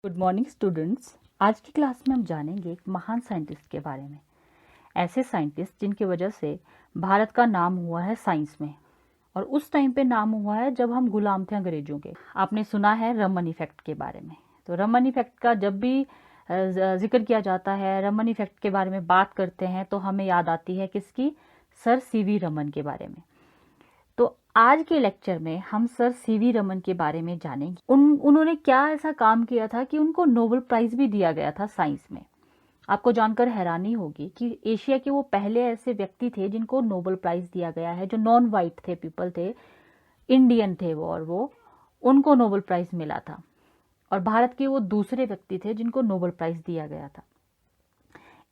Good morning students. आज की class में हम जानेंगे एक महान साइंटिस्ट के बारे में। ऐसे साइंटिस्ट जिनकी वजह से भारत का नाम हुआ है साइंस में, और उस टाइम पे नाम हुआ है जब हम गुलाम थे अंग्रेजों के। आपने सुना है रमन इफेक्ट के बारे में। तो रमन इफेक्ट का जब भी जिक्र किया जाता है, रमन इफेक्ट के बारे में बात करते हैं, तो हमें याद आती है किसकी? सर सीवी रमन के बारे में। तो आज के लेक्चर में हम सर सीवी रमन के बारे में जानेंगे। उन्होंने क्या ऐसा काम किया था कि उनको नोबेल प्राइज भी दिया गया था साइंस में। आपको जानकर हैरानी होगी कि एशिया के वो पहले ऐसे व्यक्ति थे जिनको नोबेल प्राइज दिया गया है, जो नॉन वाइट थे, पीपल थे, इंडियन थे वो, और वो उनको नोबेल प्राइज मिला था। और भारत के वो दूसरे व्यक्ति थे जिनको नोबेल प्राइज दिया गया था।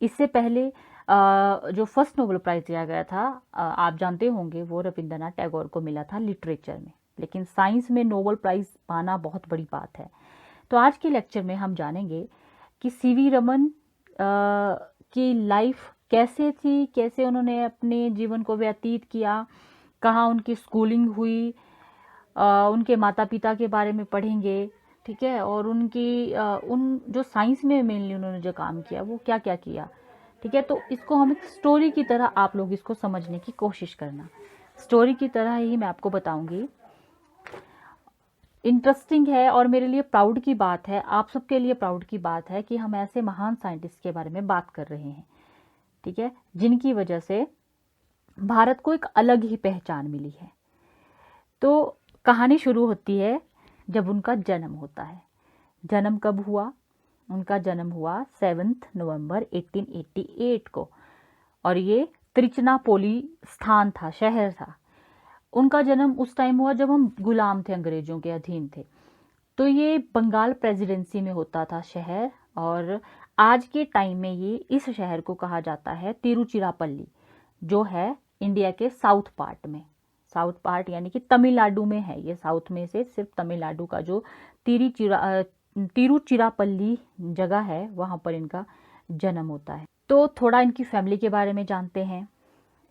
इससे पहले जो फर्स्ट नोबेल प्राइज दिया गया था, आप जानते होंगे, वो रविंद्रनाथ टैगोर को मिला था लिटरेचर में। लेकिन साइंस में नोबेल प्राइज पाना बहुत बड़ी बात है। तो आज के लेक्चर में हम जानेंगे कि सीवी रमन की लाइफ कैसे थी, कैसे उन्होंने अपने जीवन को व्यतीत किया, कहाँ उनकी स्कूलिंग हुई, उनके माता पिता के बारे में पढ़ेंगे, ठीक है, और उनकी उन जो साइंस में मेनली उन्होंने जो काम किया वो क्या क्या किया, ठीक है। तो इसको हम एक स्टोरी की तरह, आप लोग इसको समझने की कोशिश करना। स्टोरी की तरह ही मैं आपको बताऊंगी। इंटरेस्टिंग है और मेरे लिए प्राउड की बात है, आप सबके लिए प्राउड की बात है कि हम ऐसे महान साइंटिस्ट के बारे में बात कर रहे हैं, ठीक है, जिनकी वजह से भारत को एक अलग ही पहचान मिली है। तो कहानी शुरू होती है जब उनका जन्म होता है। जन्म कब हुआ? उनका जन्म हुआ 7 नवंबर 1888 को, और ये त्रिचनापोली स्थान था, शहर था। उनका जन्म उस टाइम हुआ जब हम गुलाम थे, अंग्रेजों के अधीन थे। तो ये बंगाल प्रेसिडेंसी में होता था शहर, और आज के टाइम में ये इस शहर को कहा जाता है तिरुचिरापल्ली, जो है इंडिया के साउथ पार्ट में। साउथ पार्ट यानी कि तमिलनाडु में है ये। साउथ में से सिर्फ तमिलनाडु का जो तिरुचिरापल्ली जगह है, वहां पर इनका जन्म होता है। तो थोड़ा इनकी फैमिली के बारे में जानते हैं।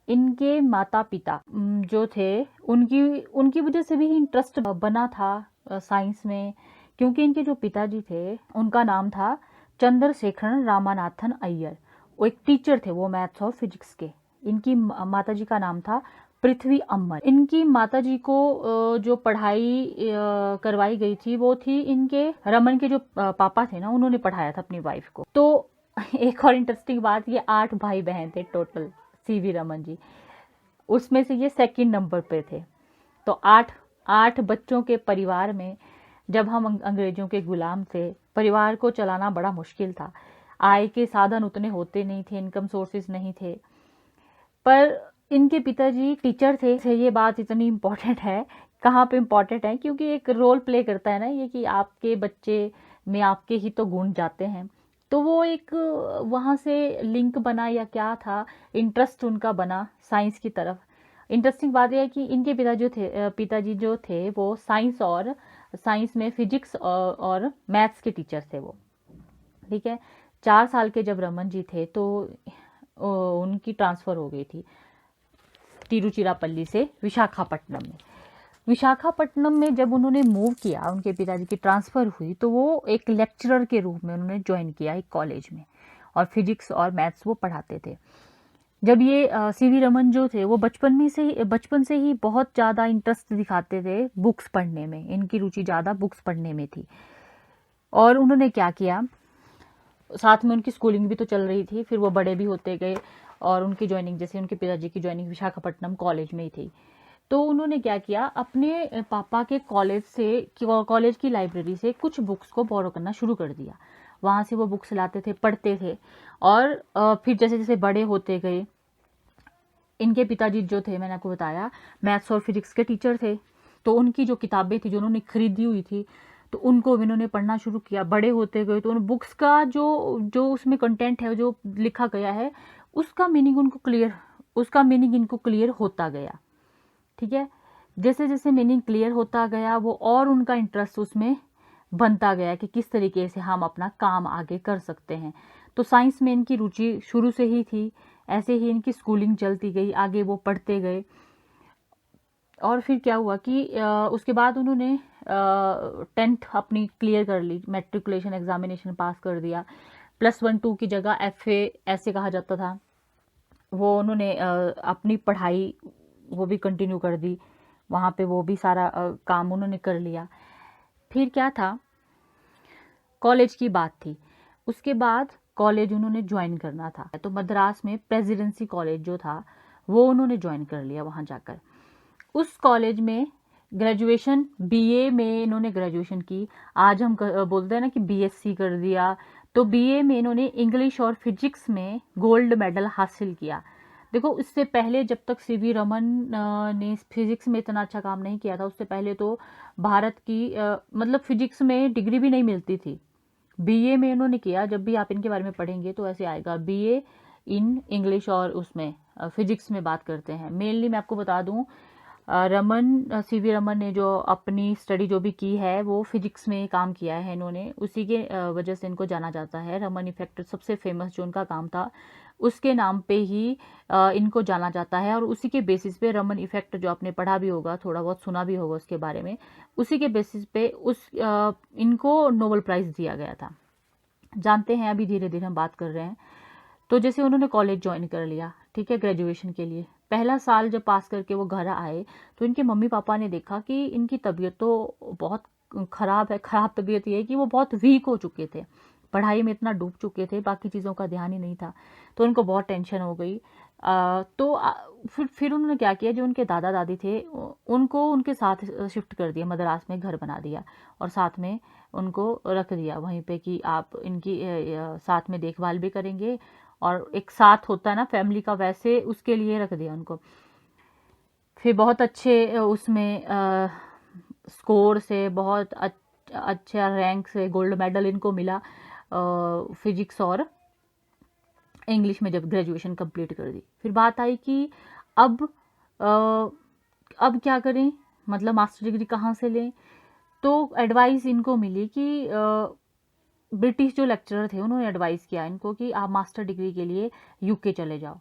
इनके माता पिता जो थे, उनकी उनकी वजह से भी इंटरेस्ट बना था साइंस में, क्योंकि इनके जो पिताजी थे उनका नाम था चंद्रशेखर रामानाथन अय्यर। वो एक टीचर थे, वो मैथ्स और फिजिक्स के। इनकी माताजी का नाम था पृथ्वी अम्बर। इनकी माताजी को जो पढ़ाई करवाई गई थी वो थी इनके रमन के जो पापा थे ना, उन्होंने पढ़ाया था अपनी वाइफ को। तो एक और इंटरेस्टिंग बात, ये 8 भाई बहन थे टोटल, सीवी रमन जी। उसमें से ये सेकंड नंबर पे थे। तो 8 बच्चों के परिवार में, जब हम अंग्रेजों के गुलाम थे, परिवार को चलाना बड़ा मुश्किल था। आय के साधन उतने होते नहीं थे, इनकम सोर्सेज नहीं थे। पर इनके पिताजी टीचर थे। ये बात इतनी इम्पोर्टेंट है। कहाँ पे इम्पोर्टेंट है? क्योंकि एक रोल प्ले करता है ना ये, कि आपके बच्चे में आपके ही तो गुण जाते हैं। तो वो एक वहाँ से लिंक बना, या क्या था, इंटरेस्ट उनका बना साइंस की तरफ। इंटरेस्टिंग बात यह है कि इनके पिताजी जो थे वो साइंस में फिजिक्स और मैथ्स के टीचर थे वो, ठीक है। 4 साल के जब रमन जी थे तो उनकी ट्रांसफ़र हो गई थी तिरुचिरापल्ली से विशाखापट्टनम में। विशाखापट्टनम में जब उन्होंने मूव किया, उनके पिताजी की ट्रांसफ़र हुई, तो वो एक लेक्चरर के रूप में उन्होंने ज्वाइन किया एक कॉलेज में, और फिजिक्स और मैथ्स वो पढ़ाते थे। जब ये सीवी रमन जो थे वो बचपन से ही बहुत ज़्यादा इंटरेस्ट दिखाते थे बुक्स पढ़ने में। इनकी रुचि ज़्यादा बुक्स पढ़ने में थी। और उन्होंने क्या किया, साथ में उनकी स्कूलिंग भी तो चल रही थी, फिर वो बड़े भी होते गए, और उनकी ज्वाइनिंग, जैसे उनके पिताजी की ज्वाइनिंग विशाखापट्टनम कॉलेज में ही थी। तो उन्होंने क्या किया, अपने पापा के कॉलेज की लाइब्रेरी से कुछ बुक्स को बोरो करना शुरू कर दिया। वहाँ से वो बुक्स लाते थे, पढ़ते थे, और फिर जैसे जैसे बड़े होते गए, इनके पिताजी जो थे, मैंने आपको बताया, मैथ्स और फिजिक्स के टीचर थे। तो उनकी जो किताबें थी जो उन्होंने खरीदी हुई थी, तो उनको भी इन्होंने पढ़ना शुरू किया। बड़े होते गए तो उन बुक्स का जो जो उसमें कंटेंट है, जो लिखा गया है, उसका मीनिंग इनको क्लियर होता गया, ठीक है। जैसे जैसे मीनिंग क्लियर होता गया, वो और उनका इंटरेस्ट उसमें बनता गया कि किस तरीके से हम अपना काम आगे कर सकते हैं। तो साइंस में इनकी रुचि शुरू से ही थी। ऐसे ही इनकी स्कूलिंग चलती गई, आगे वो पढ़ते गए। और फिर क्या हुआ कि उसके बाद उन्होंने 10th अपनी क्लियर कर ली, मैट्रिकुलेशन एग्जामिनेशन पास कर दिया। +1 2 की जगह FA ऐसे कहा जाता था, वो उन्होंने अपनी पढ़ाई वो भी कंटिन्यू कर दी, वहाँ पे वो भी सारा काम उन्होंने कर लिया। फिर क्या था, कॉलेज की बात थी। उसके बाद कॉलेज उन्होंने ज्वाइन करना था, तो मद्रास में प्रेसिडेंसी कॉलेज जो था वो उन्होंने ज्वाइन कर लिया वहाँ जाकर। उस कॉलेज में ग्रेजुएशन BA में इन्होंने ग्रेजुएशन की। आज हम बोलते हैं ना कि BSc कर दिया, तो BA में इन्होंने इंग्लिश और फिजिक्स में गोल्ड मेडल हासिल किया। देखो, इससे पहले जब तक CV रमन ने फिजिक्स में इतना अच्छा काम नहीं किया था, उससे पहले तो भारत की मतलब फिजिक्स में डिग्री भी नहीं मिलती थी। BA में इन्होंने किया। जब भी आप इनके बारे में पढ़ेंगे तो ऐसे आएगा, BA इन इंग्लिश और उसमें फिजिक्स में बात करते हैं मेनली। मैं आपको बता दूं, CV रमन ने जो अपनी स्टडी जो भी की है वो फिजिक्स में काम किया है इन्होंने, उसी के वजह से इनको जाना जाता है। रमन इफेक्ट सबसे फेमस जो उनका काम था उसके नाम पे ही इनको जाना जाता है, और उसी के बेसिस पे रमन इफेक्ट जो आपने पढ़ा भी होगा, थोड़ा बहुत सुना भी होगा उसके बारे में, उसी के बेसिस पे इनको नोबेल प्राइज दिया गया था। जानते हैं, अभी धीरे धीरे हम बात कर रहे हैं। तो जैसे उन्होंने कॉलेज ज्वाइन कर लिया, ठीक है, ग्रेजुएशन के लिए। पहला साल जब पास करके वो घर आए तो इनके मम्मी पापा ने देखा कि इनकी तबीयत तो बहुत खराब है। खराब तबीयत ये है कि वो बहुत वीक हो चुके थे, पढ़ाई में इतना डूब चुके थे, बाकी चीज़ों का ध्यान ही नहीं था। तो उनको बहुत टेंशन हो गई। फिर उन्होंने क्या किया, जो उनके दादा दादी थे उनको उनके साथ शिफ्ट कर दिया, मद्रास में घर बना दिया, और साथ में उनको रख दिया वहीं पे कि आप इनकी साथ में देखभाल भी करेंगे, और एक साथ होता है ना फैमिली का, वैसे उसके लिए रख दिया उनको। फिर बहुत अच्छे उसमें स्कोर से, बहुत अच्छा रैंक से गोल्ड मेडल इनको मिला फिजिक्स और इंग्लिश में, जब ग्रेजुएशन कंप्लीट कर दी। फिर बात आई कि अब क्या करें, मतलब मास्टर डिग्री कहाँ से लें। तो एडवाइस इनको मिली कि ब्रिटिश जो लेक्चरर थे उन्होंने एडवाइस किया इनको कि आप मास्टर डिग्री के लिए UK चले जाओ।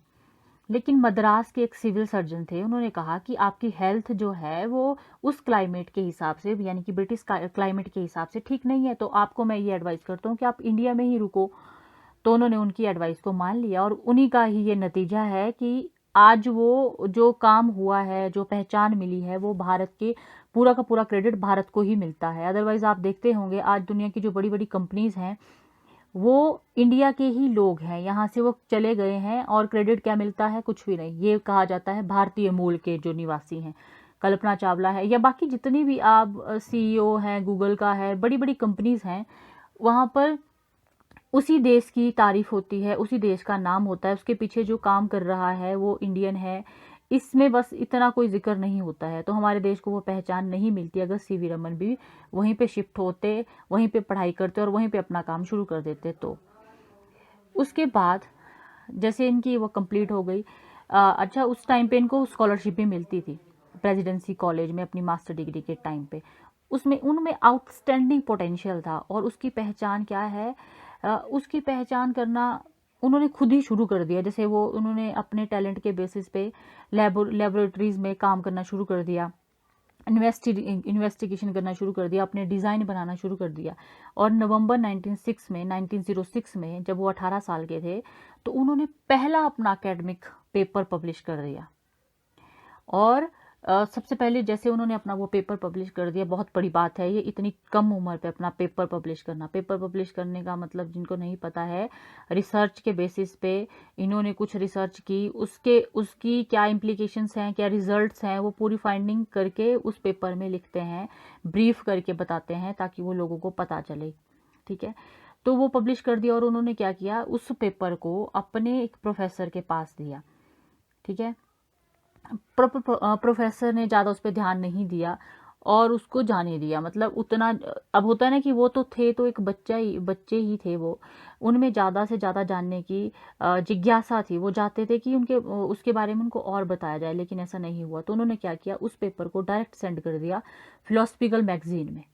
लेकिन मद्रास के एक सिविल सर्जन थे, उन्होंने कहा कि आपकी हेल्थ जो है वो उस क्लाइमेट के हिसाब से, यानी कि ब्रिटिश क्लाइमेट के हिसाब से ठीक नहीं है, तो आपको मैं ये एडवाइस करता हूँ कि आप इंडिया में ही रुको। तो उन्होंने उनकी एडवाइस को मान लिया, और उन्हीं का ही ये नतीजा है कि आज वो जो काम हुआ है, जो पहचान मिली है, वो भारत के पूरा का पूरा क्रेडिट भारत को ही मिलता है। अदरवाइज आप देखते होंगे आज दुनिया की जो बड़ी बड़ी कंपनीज हैं वो इंडिया के ही लोग हैं, यहाँ से वो चले गए हैं, और क्रेडिट क्या मिलता है, कुछ भी नहीं। ये कहा जाता है भारतीय मूल के जो निवासी हैं, कल्पना चावला है या बाकी जितनी भी आप CEO हैं, गूगल का है, बड़ी बड़ी कंपनीज हैं, वहाँ पर उसी देश की तारीफ होती है, उसी देश का नाम होता है, उसके पीछे जो काम कर रहा है वो इंडियन है। इसमें बस इतना कोई जिक्र नहीं होता है। तो हमारे देश को वो पहचान नहीं मिलती अगर CV रमन भी वहीं पे शिफ्ट होते, वहीं पे पढ़ाई करते और वहीं पे अपना काम शुरू कर देते। तो उसके बाद जैसे इनकी वो कंप्लीट हो गई, अच्छा उस टाइम पे इनको स्कॉलरशिप भी मिलती थी प्रेसिडेंसी कॉलेज में अपनी मास्टर डिग्री के टाइम पे। उसमें उनमें आउटस्टैंडिंग पोटेंशियल था, और उसकी पहचान क्या है, उसकी पहचान करना उन्होंने खुद ही शुरू कर दिया। जैसे वो उन्होंने अपने टैलेंट के बेसिस पे लेबोरेटरीज में काम करना शुरू कर दिया, इन्वेस्टिगेशन करना शुरू कर दिया, अपने डिज़ाइन बनाना शुरू कर दिया। और नवंबर 1906 में जब वो 18 साल के थे तो उन्होंने पहला अपना एकेडमिक पेपर पब्लिश कर दिया। और सबसे पहले जैसे उन्होंने अपना वो पेपर पब्लिश कर दिया, बहुत बड़ी बात है ये, इतनी कम उम्र पे अपना पेपर पब्लिश करना। पेपर पब्लिश करने का मतलब जिनको नहीं पता है, रिसर्च के बेसिस पे इन्होंने कुछ रिसर्च की, उसकी क्या इम्प्लीकेशंस हैं, क्या रिजल्ट्स हैं, वो पूरी फाइंडिंग करके उस पेपर में लिखते हैं, ब्रीफ करके बताते हैं ताकि वो लोगों को पता चले। ठीक है, तो वो पब्लिश कर दिया, और उन्होंने क्या किया, उस पेपर को अपने एक प्रोफेसर के पास दिया। ठीक है, प्रोफेसर ने ज़्यादा उस पर ध्यान नहीं दिया और उसको जाने दिया, मतलब उतना। अब होता है ना कि वो तो थे तो एक बच्चे ही थे, वो उनमें ज़्यादा से ज़्यादा जानने की जिज्ञासा थी, वो चाहते थे कि उसके बारे में उनको और बताया जाए, लेकिन ऐसा नहीं हुआ। तो उन्होंने क्या किया, उस पेपर को डायरेक्ट सेंड कर दिया फिलोसफिकल मैगजीन में,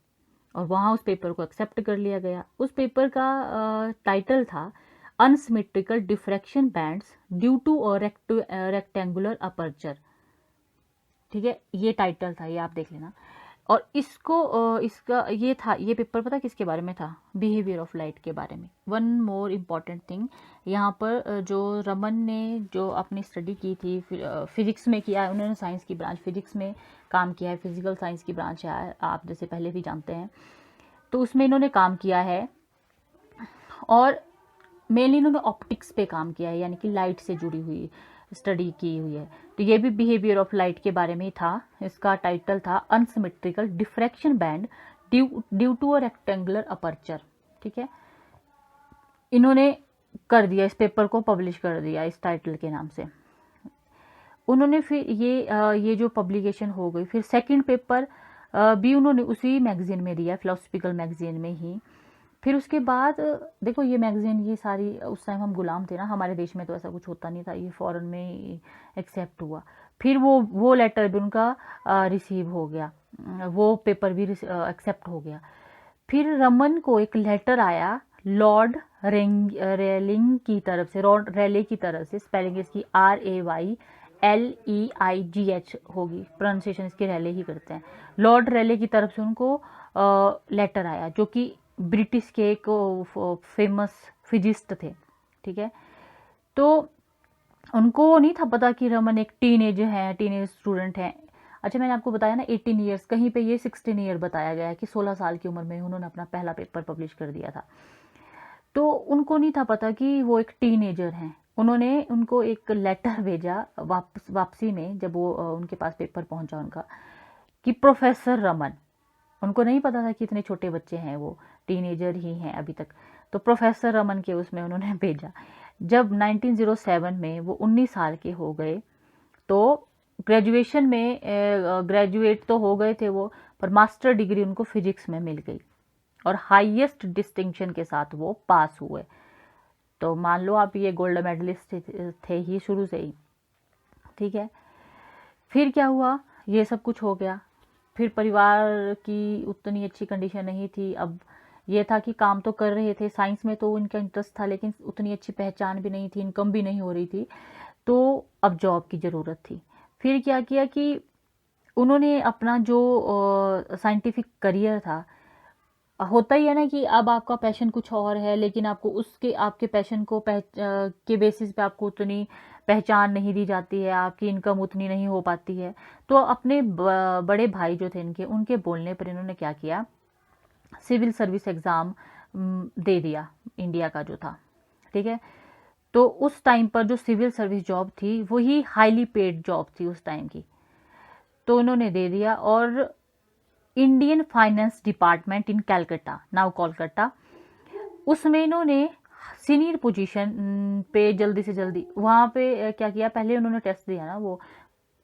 और वहाँ उस पेपर को एक्सेप्ट कर लिया गया। उस पेपर का टाइटल था unsymmetrical diffraction bands due two rectangular aperture. ठीक है, ये टाइटल था, ये आप देख लेना। और इसका ये पेपर पता किसके बारे में था? बिहेवियर ऑफ लाइट के बारे में। वन मोर इम्पॉर्टेंट थिंग, यहाँ पर जो रमन ने जो अपनी स्टडी की थी फिजिक्स में किया है, उन्होंने साइंस की ब्रांच फिजिक्स में काम किया है, फिजिकल साइंस की ब्रांच है, आप जैसे पहले भी जानते हैं, तो उसमें इन्होंने काम किया है। और मेनली इन्होंने ऑप्टिक्स पे काम किया है, यानी कि लाइट से जुड़ी हुई स्टडी की हुई है। तो ये भी बिहेवियर ऑफ लाइट के बारे में ही था। इसका टाइटल था unsymmetrical diffraction band due to a rectangular aperture. ठीक है, इन्होंने कर दिया, इस पेपर को पब्लिश कर दिया इस टाइटल के नाम से। उन्होंने फिर ये जो पब्लिकेशन हो गई, फिर सेकंड पेपर भी उन्होंने उसी मैगजीन में दिया, फिलोसफिकल मैगजीन में ही। फिर उसके बाद देखो ये मैगजीन ये सारी, उस टाइम हम गुलाम थे ना, हमारे देश में तो ऐसा कुछ होता नहीं था, ये फॉरेन में एक्सेप्ट हुआ। फिर वो लेटर भी उनका रिसीव हो गया, वो पेपर भी एक्सेप्ट हो गया। फिर रमन को एक लेटर आया लॉर्ड रेलिंग की तरफ से, लॉर्ड रेले की तरफ से, स्पेलिंग इसकी RAYLEIGH होगी, प्रोनाउंसिएशन इसकी रेले ही करते हैं। लॉर्ड रेले की तरफ से उनको लेटर आया, जो कि ब्रिटिश के एक फेमस फिजिस्ट थे। ठीक है, तो उनको नहीं था पता कि रमन एक टीनेज स्टूडेंट है। अच्छा, मैंने आपको बताया ना 18 ईयर्स, कहीं पे ये 16 ईयर बताया गया है कि 16 साल की उम्र में उन्होंने अपना पहला पेपर पब्लिश कर दिया था। तो उनको नहीं था पता कि वो एक टीनेजर हैं। उन्होंने उनको एक लेटर भेजा वापसी में, जब वो उनके पास पेपर पहुंचा उनका, कि प्रोफेसर रमन, उनको नहीं पता था कि इतने छोटे बच्चे हैं, वो टीनेजर ही हैं अभी तक, तो प्रोफेसर रमन के उसमें उन्होंने भेजा। जब 1907 में वो 19 साल के हो गए, तो ग्रेजुएशन में ग्रेजुएट तो हो गए थे वो, पर मास्टर डिग्री उनको फिजिक्स में मिल गई और हाईएस्ट डिस्टिंक्शन के साथ वो पास हुए। तो मान लो आप ये गोल्ड मेडलिस्ट थे ही शुरू से ही। ठीक है, फिर क्या हुआ, ये सब कुछ हो गया। फिर परिवार की उतनी अच्छी कंडीशन नहीं थी। अब ये था कि काम तो कर रहे थे, साइंस में तो उनका इंटरेस्ट था, लेकिन उतनी अच्छी पहचान भी नहीं थी, इनकम भी नहीं हो रही थी, तो अब जॉब की ज़रूरत थी। फिर क्या किया कि उन्होंने अपना जो साइंटिफिक करियर था, होता ही है ना कि अब आपका पैशन कुछ और है, लेकिन आपको आपके पैशन को के बेसिस पे आपको उतनी पहचान नहीं दी जाती है, आपकी इनकम उतनी नहीं हो पाती है। तो अपने बड़े भाई जो थे उनके बोलने पर इन्होंने क्या किया, सिविल सर्विस एग्ज़ाम दे दिया, इंडिया का जो था। ठीक है, तो उस टाइम पर जो सिविल सर्विस जॉब थी वही हाईली पेड जॉब थी उस टाइम की, तो उन्होंने दे दिया। और Indian finance department in Calcutta, now Kolkata, उसमें इन्होंने सीनियर पोजीशन पे जल्दी से जल्दी वहाँ पे क्या किया, पहले उन्होंने टेस्ट दिया ना, वो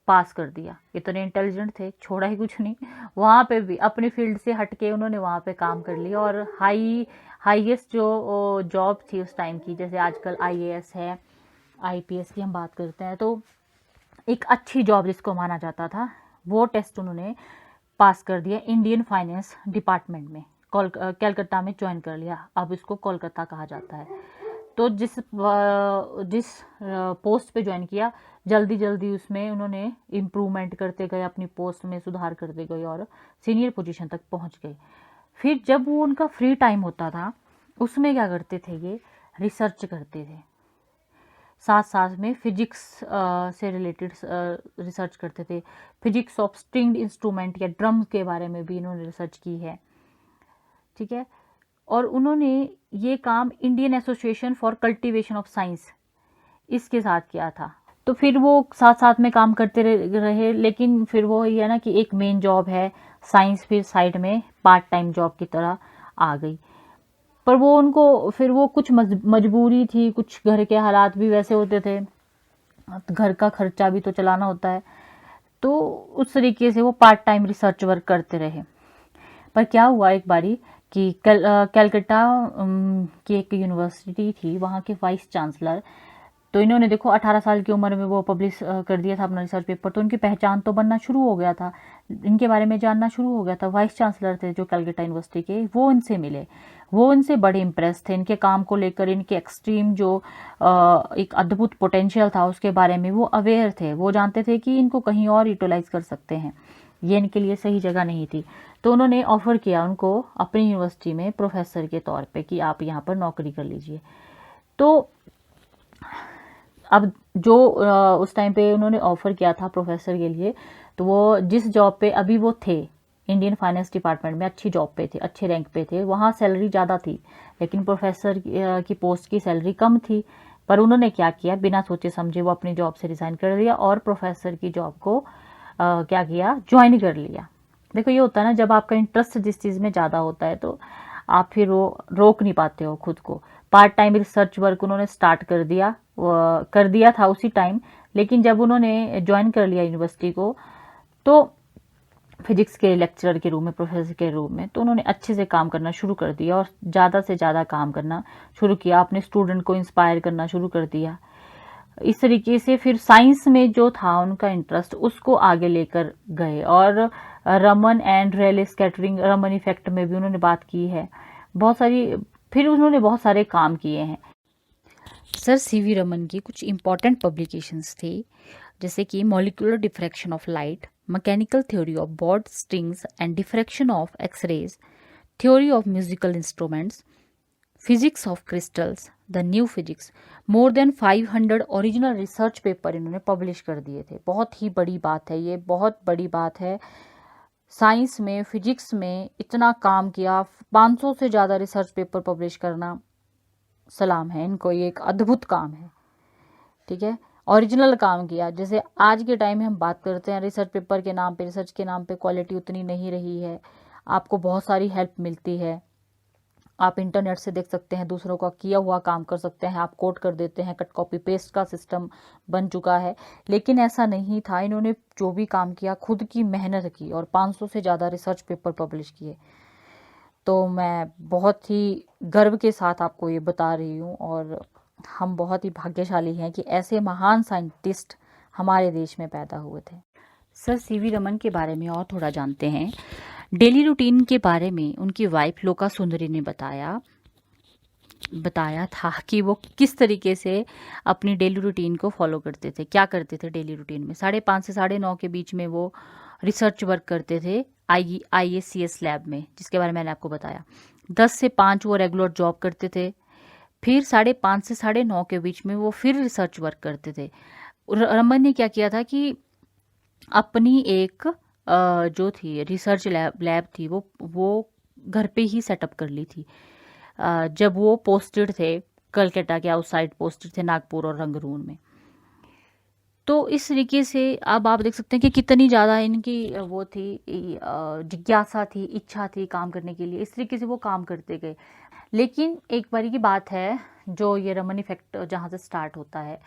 पास कर दिया, इतने इंटेलिजेंट थे, छोड़ा ही कुछ नहीं। वहाँ पे भी अपनी फील्ड से हटके उन्होंने वहाँ पे काम कर लिया, और हाईएस्ट जो जॉब थी उस टाइम की, जैसे आजकल IAS है, IPS की हम बात करते हैं, तो एक अच्छी जॉब जिसको माना जाता था, वो टेस्ट उन्होंने पास कर दिया इंडियन फाइनेंस डिपार्टमेंट में, कलकत्ता में ज्वाइन कर लिया। अब इसको कोलकाता कहा जाता है। तो जिस पोस्ट पे ज्वाइन किया, जल्दी जल्दी उसमें उन्होंने इम्प्रूवमेंट करते गए, अपनी पोस्ट में सुधार करते गए और सीनियर पोजीशन तक पहुंच गए। फिर जब वो उनका फ्री टाइम होता था, उसमें क्या करते थे, ये रिसर्च करते थे, साथ साथ में फिजिक्स से रिलेटेड रिसर्च करते थे। फिजिक्स ऑफ स्ट्रिंग्ड इंस्ट्रूमेंट या ड्रम के बारे में भी इन्होंने रिसर्च की है। ठीक है, और उन्होंने ये काम Indian association for cultivation of science, इसके साथ किया था। तो फिर वो साथ साथ में काम करते रहे, लेकिन फिर वो ये है ना कि एक मेन जॉब है साइंस, फिर साइड में पार्ट टाइम जॉब की तरह आ गई। पर वो उनको फिर वो कुछ मजबूरी थी, कुछ घर के हालात भी वैसे होते थे, घर का खर्चा भी तो चलाना होता है, तो उस तरीके से वो पार्ट टाइम रिसर्च वर्क करते रहे। पर क्या हुआ एक बारी कि कलकत्ता की एक यूनिवर्सिटी थी, वहाँ के वाइस चांसलर, तो इन्होंने देखो 18 साल की उम्र में वो पब्लिश कर दिया था अपना रिसर्च पेपर, तो उनकी पहचान तो बनना शुरू हो गया था, इनके बारे में जानना शुरू हो गया था। वाइस चांसलर थे जो कलकत्ता यूनिवर्सिटी के, वो इनसे मिले, वो इनसे बड़े इम्प्रेस थे, इनके काम को लेकर, इनके एक्सट्रीम जो एक अद्भुत पोटेंशियल था उसके बारे में वो अवेयर थे। वो जानते थे कि इनको कहीं और यूटिलाइज कर सकते हैं, ये इनके लिए सही जगह नहीं थी। तो उन्होंने ऑफर किया उनको अपनी यूनिवर्सिटी में प्रोफेसर के तौर पे कि आप यहाँ पर नौकरी कर लीजिए। तो अब जो उस टाइम पे उन्होंने ऑफर किया था प्रोफेसर के लिए, तो वो जिस जॉब पे अभी वो थे, इंडियन फाइनेंस डिपार्टमेंट में अच्छी जॉब पे थे, अच्छे रैंक पे थे, वहाँ सैलरी ज़्यादा थी, लेकिन प्रोफेसर की पोस्ट की सैलरी कम थी। पर उन्होंने क्या किया, बिना सोचे समझे वो अपनी जॉब से रिज़ाइन कर दिया और प्रोफेसर की जॉब को क्या किया, ज्वाइन कर लिया। देखो ये होता है ना, जब आपका इंटरेस्ट जिस चीज़ में ज़्यादा होता है तो आप फिर वो रोक नहीं पाते हो खुद को। पार्ट टाइम रिसर्च वर्क उन्होंने स्टार्ट कर दिया था उसी टाइम, लेकिन जब उन्होंने ज्वाइन कर लिया यूनिवर्सिटी को, तो फिजिक्स के लेक्चरर के रूप में, प्रोफेसर के रूप में, तो उन्होंने अच्छे से काम करना शुरू कर दिया और ज़्यादा से ज़्यादा काम करना शुरू किया, अपने स्टूडेंट को इंस्पायर करना शुरू कर दिया। इस तरीके से फिर साइंस में जो था उनका इंटरेस्ट, उसको आगे लेकर गए। और Raman and Rayleigh scattering, Raman effect में भी उन्होंने बात की है बहुत सारी, फिर उन्होंने बहुत सारे काम किए हैं। सर सीवी रमन की कुछ इंपॉर्टेंट पब्लिकेशंस थी, जैसे कि molecular diffraction of light, mechanical theory of bowed strings and diffraction of x-rays, theory of musical instruments, physics of crystals, the new physics. More than 500 original research paper इन्होंने publish कर दिए थे। बहुत ही बड़ी बात है ये, बहुत बड़ी बात है। साइंस में, फिजिक्स में इतना काम किया, 500 से ज़्यादा रिसर्च पेपर पब्लिश करना, सलाम है इनको, ये एक अद्भुत काम है। ठीक है, ओरिजिनल काम किया। जैसे आज के टाइम में हम बात करते हैं रिसर्च पेपर के नाम पे, रिसर्च के नाम पे क्वालिटी उतनी नहीं रही है, आपको बहुत सारी हेल्प मिलती है, आप इंटरनेट से देख सकते हैं, दूसरों का किया हुआ काम कर सकते हैं, आप कोट कर देते हैं, कट कॉपी पेस्ट का सिस्टम बन चुका है। लेकिन ऐसा नहीं था, इन्होंने जो भी काम किया खुद की मेहनत की और 500 से ज़्यादा रिसर्च पेपर पब्लिश किए। तो मैं बहुत ही गर्व के साथ आपको ये बता रही हूँ, और हम बहुत ही भाग्यशाली हैं कि ऐसे महान साइंटिस्ट हमारे देश में पैदा हुए थे। सर सीवी रमन के बारे में और थोड़ा जानते हैं। डेली रूटीन के बारे में उनकी वाइफ लोका सुंदरी ने बताया था कि वो किस तरीके से अपनी डेली रूटीन को फॉलो करते थे, क्या करते थे डेली रूटीन में। 5:30 से 9:30 के बीच में वो रिसर्च वर्क करते थे IACS लैब में, जिसके बारे में मैंने आपको बताया। 10 से 5 वो रेगुलर जॉब करते थे, फिर 5:30 से 9:30 के बीच में वो फिर रिसर्च वर्क करते थे। रमन ने क्या किया था कि अपनी एक जो थी रिसर्च लैब थी वो घर पे ही सेटअप कर ली थी। जब वो पोस्टेड थे कलकत्ता के आउटसाइड, पोस्टेड थे नागपुर और रंगरून में। तो इस तरीके से अब आप देख सकते हैं कि कितनी ज़्यादा इनकी वो थी, जिज्ञासा थी, इच्छा थी काम करने के लिए। इस तरीके से वो काम करते गए। लेकिन एक बारी की बात है, जो ये रमन इफेक्ट जहाँ से स्टार्ट होता है,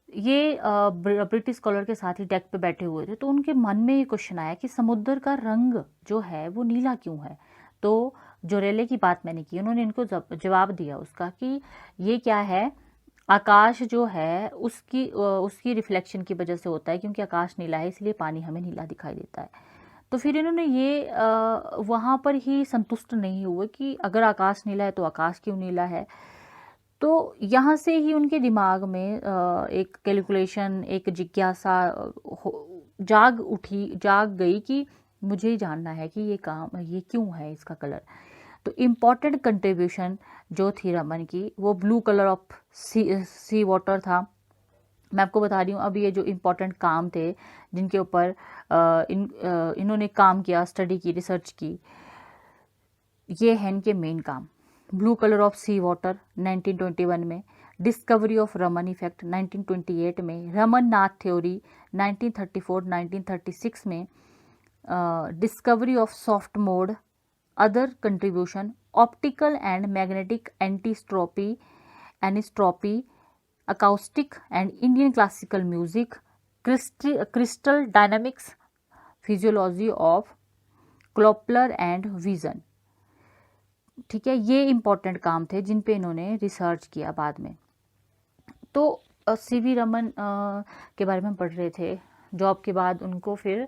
ये ब्रिटिश स्कॉलर के साथ ही डेक पे बैठे हुए थे, तो उनके मन में ये क्वेश्चन आया कि समुद्र का रंग जो है वो नीला क्यों है। तो जो रेले की बात मैंने की, उन्होंने इनको जवाब दिया उसका कि ये क्या है, आकाश जो है उसकी रिफ्लेक्शन की वजह से होता है, क्योंकि आकाश नीला है इसलिए पानी हमें नीला दिखाई देता है। तो फिर इन्होंने ये वहाँ पर ही संतुष्ट नहीं हुए कि अगर आकाश नीला है तो आकाश क्यों नीला है। तो यहाँ से ही उनके दिमाग में एक कैलकुलेशन, एक जिज्ञासा जाग गई कि मुझे जानना है कि ये क्यों है इसका कलर। तो इम्पॉर्टेंट कंट्रीब्यूशन जो थी रमन की, वो blue colour of sea water था। मैं आपको बता रही हूँ अब ये जो इम्पोर्टेंट काम थे जिनके ऊपर इन्होंने काम किया, स्टडी की, रिसर्च की, ये हैं इनके मेन काम। Blue colour of sea water 1921 में, डिस्कवरी ऑफ रमन इफेक्ट 1928 में, रमन नाथ थ्योरी 1934-1936 में, discovery of soft mode, other contribution, optical and magnetic anisotropy, acoustic and Indian classical music, crystal dynamics, physiology of colour and vision. ठीक है, ये important काम थे जिन पे इन्होंने रिसर्च किया बाद में। तो सीवी रमन के बारे में पढ़ रहे थे। जॉब के बाद उनको फिर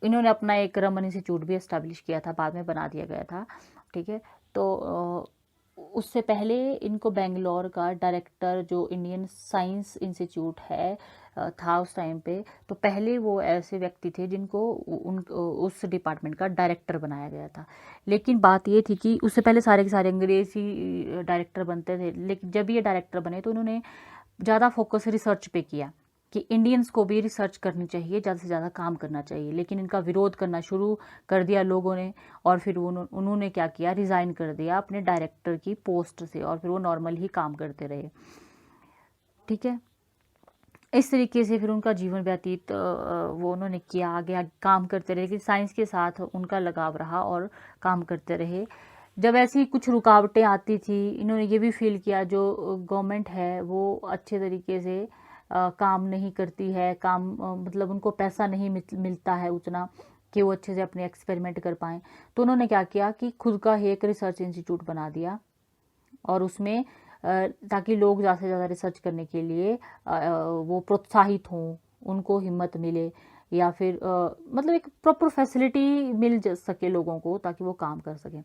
इन्होंने अपना एक रमन इंस्टीट्यूट भी एस्टैब्लिश किया था, बाद में बना दिया गया था। ठीक है, तो उससे पहले इनको बेंगलोर का डायरेक्टर, जो इंडियन साइंस इंस्टीट्यूट है था उस टाइम पे, तो पहले वो ऐसे व्यक्ति थे जिनको उस डिपार्टमेंट का डायरेक्टर बनाया गया था। लेकिन बात ये थी कि उससे पहले सारे के सारे अंग्रेजी डायरेक्टर बनते थे, लेकिन जब ये डायरेक्टर बने तो उन्होंने ज़्यादा फोकस रिसर्च पे किया कि इंडियंस को भी रिसर्च करनी चाहिए, ज़्यादा से ज़्यादा काम करना चाहिए। लेकिन इनका विरोध करना शुरू कर दिया लोगों ने, और फिर उन्होंने क्या किया, रिज़ाइन कर दिया अपने डायरेक्टर की पोस्ट से, और फिर वो नॉर्मल ही काम करते रहे। ठीक है, इस तरीके से फिर उनका जीवन व्यतीत वो उन्होंने किया, आगे काम करते रहे, लेकिन साइंस के साथ उनका लगाव रहा और काम करते रहे। जब ऐसी कुछ रुकावटें आती थी, इन्होंने ये भी फील किया जो गवर्नमेंट है वो अच्छे तरीके से काम नहीं करती है, मतलब उनको पैसा नहीं मिलता है उतना कि वो अच्छे से अपने एक्सपेरिमेंट कर पाएँ। तो उन्होंने क्या किया कि खुद का ही एक रिसर्च इंस्टीट्यूट बना दिया, और उसमें ताकि लोग ज़्यादा से ज़्यादा रिसर्च करने के लिए वो प्रोत्साहित हों, उनको हिम्मत मिले, या फिर मतलब एक प्रॉपर फैसिलिटी मिल सके लोगों को ताकि वो काम कर सकें।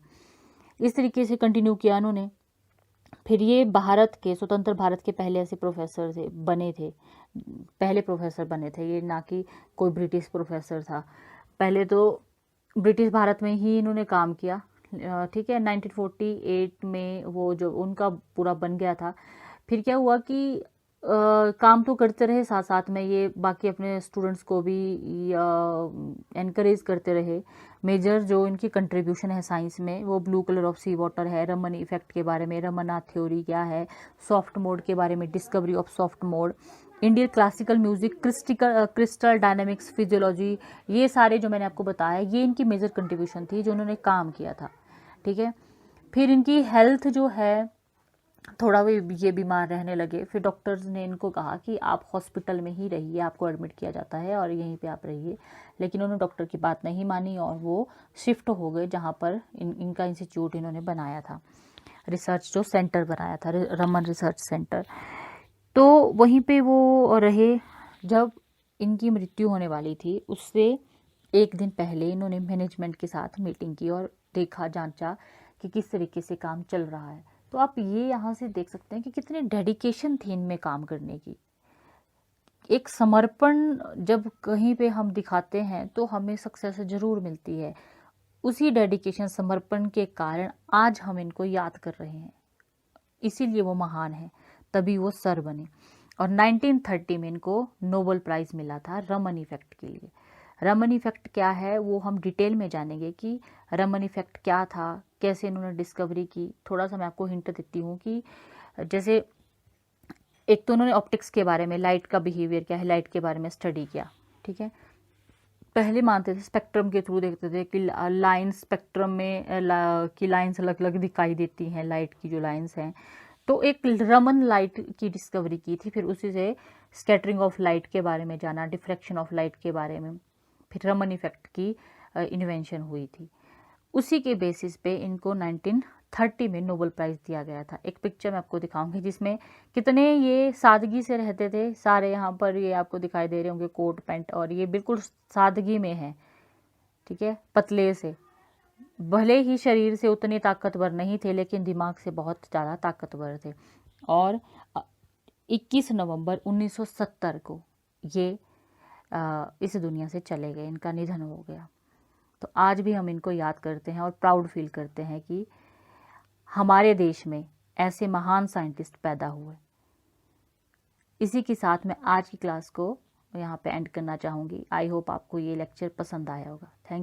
इस तरीके से कंटिन्यू किया उन्होंने। फिर ये भारत के, स्वतंत्र भारत के पहले ऐसे प्रोफेसर पहले प्रोफेसर बने थे ये, ना कि कोई ब्रिटिश प्रोफेसर था। पहले तो ब्रिटिश भारत में ही इन्होंने काम किया। ठीक है, 1948 में वो जो उनका पूरा बन गया था। फिर क्या हुआ कि काम तो करते रहे, साथ साथ में ये बाकी अपने स्टूडेंट्स को भी एनकरेज करते रहे। मेजर जो इनकी कंट्रीब्यूशन है साइंस में, वो blue colour of sea water है, रमन इफेक्ट के बारे में, रमन्नाथ थ्योरी क्या है, सॉफ्ट मोड के बारे में, discovery of soft mode, Indian classical music, crystal dynamics, physiology, ये सारे जो मैंने आपको बताया, ये इनकी मेजर कंट्रीब्यूशन थी जो उन्होंने काम किया था। ठीक है, फिर इनकी हेल्थ जो है थोड़ा ये बीमार रहने लगे। फिर डॉक्टर्स ने इनको कहा कि आप हॉस्पिटल में ही रहिए, आपको एडमिट किया जाता है और यहीं पे आप रहिए। लेकिन उन्होंने डॉक्टर की बात नहीं मानी और वो शिफ्ट हो गए जहाँ पर इनका इंस्टीट्यूट इन्होंने बनाया था, रिसर्च जो सेंटर बनाया था, रमन रिसर्च सेंटर। तो वहीं पे वो रहे। जब इनकी मृत्यु होने वाली थी उससे एक दिन पहले इन्होंने मैनेजमेंट के साथ मीटिंग की और देखा, जांचा कि किस तरीके से काम चल रहा है। तो आप ये यहाँ से देख सकते हैं कि कितनी डेडिकेशन थी इनमें काम करने की। एक समर्पण जब कहीं पे हम दिखाते हैं तो हमें सक्सेस ज़रूर मिलती है। उसी डेडिकेशन, समर्पण के कारण आज हम इनको याद कर रहे हैं, इसीलिए वो महान है, तभी वो सर बने। और 1930 में इनको नोबेल प्राइज़ मिला था रमन इफेक्ट के लिए। रमन इफेक्ट क्या है वो हम डिटेल में जानेंगे कि रमन इफेक्ट क्या था, कैसे इन्होंने डिस्कवरी की। थोड़ा सा मैं आपको हिंट देती हूँ कि जैसे एक तो उन्होंने ऑप्टिक्स के बारे में, लाइट का बिहेवियर क्या है, लाइट के बारे में स्टडी किया। ठीक है, पहले मानते थे स्पेक्ट्रम के थ्रू देखते थे कि लाइन स्पेक्ट्रम में की लाइन्स अलग अलग दिखाई देती हैं, लाइट की जो लाइन्स हैं। तो एक रमन लाइट की डिस्कवरी की थी, फिर उसी से स्कैटरिंग ऑफ लाइट के बारे में जाना, डिफ्रैक्शन ऑफ लाइट के बारे में, फिर रमन इफेक्ट की इन्वेंशन हुई थी। उसी के बेसिस पे इनको 1930 में नोबेल प्राइज़ दिया गया था। एक पिक्चर मैं आपको दिखाऊंगी जिसमें कितने ये सादगी से रहते थे सारे। यहाँ पर ये आपको दिखाई दे रहे होंगे कोट पैंट, और ये बिल्कुल सादगी में है। ठीक है, पतले से, भले ही शरीर से उतने ताकतवर नहीं थे लेकिन दिमाग से बहुत ज़्यादा ताकतवर थे। और 21 नवंबर 1970 को ये इस दुनिया से चले गए, इनका निधन हो गया। तो आज भी हम इनको याद करते हैं और प्राउड फील करते हैं कि हमारे देश में ऐसे महान साइंटिस्ट पैदा हुए। इसी के साथ मैं आज की क्लास को यहाँ पे एंड करना चाहूँगी। आई होप आपको ये लेक्चर पसंद आया होगा। थैंक